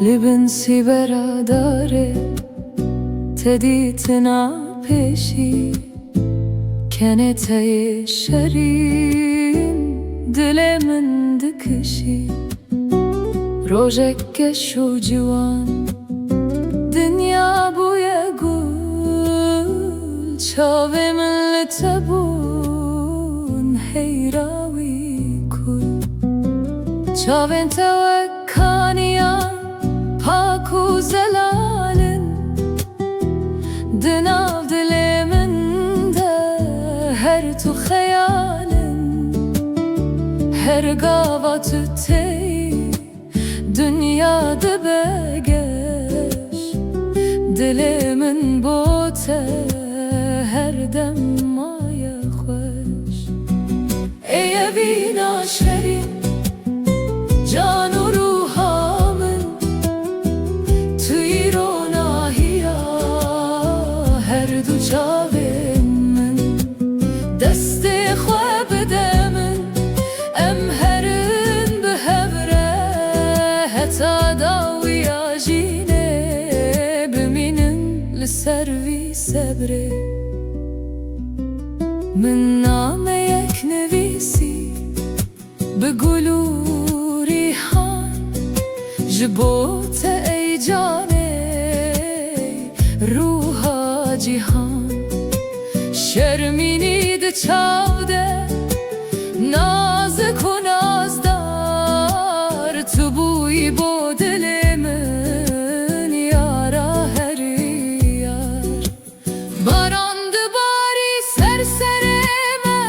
لبنسي براداره تديتنا پیشی کنه تای شرین دل من دکشی روزک شو جوان دنیا بوی گل چاوه من لتبون حیراوی کل چاوین توکانیان پاک و زلالن دناو دل من ده هر تو خیالن هر گاوا تو تی دنیا ده بگش دل من بوته هر دم مای خوش ای بینا شرین جان و روحامن توی روناهیا هر دو چاوه من دست خواب دمن ام هرن به هبره حتی داوی آجینه بمینن لسروی صبره من نام یک نویسی به گل و ریحان جبوت ای جانه روحا جیهان شرمینی ده چاوده نازک و نازدار تو بوی با دل من یارا هر یار باران ده باری سرسرمه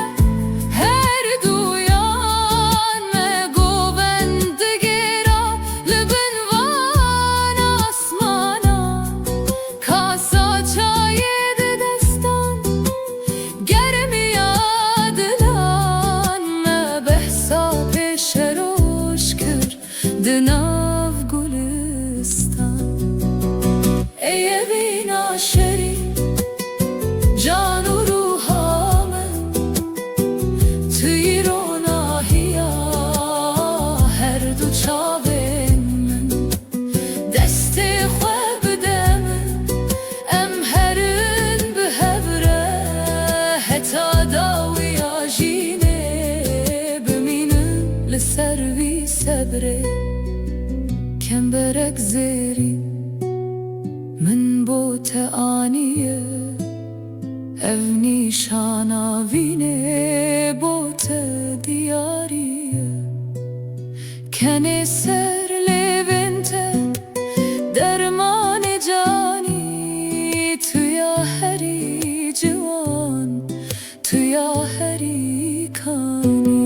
هر دویان me گووند گیرا لبن وان آسمانا کاسا چای ده دستان گرمی آدلان me بحثا پیش روش کر دناو گلستان ای بینا شرین جان و روحامن توی روناهیا هر دو چاوین من دست خواب دمن ام هرن به هبره حتی داوی آجینه بمینن لسروی صبره کم برک زیری من بوت آنیه ev nişana vine bote diyariye kene ser levente derman cani tuya heri civan tuya heri kani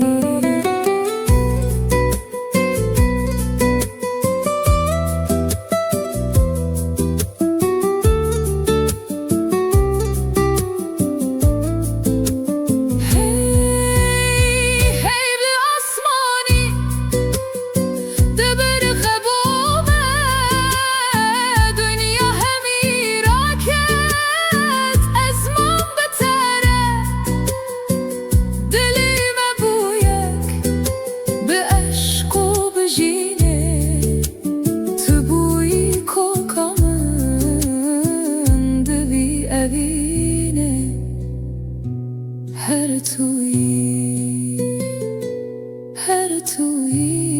هر تویی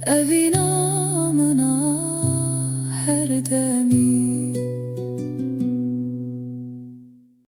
اوی نامنا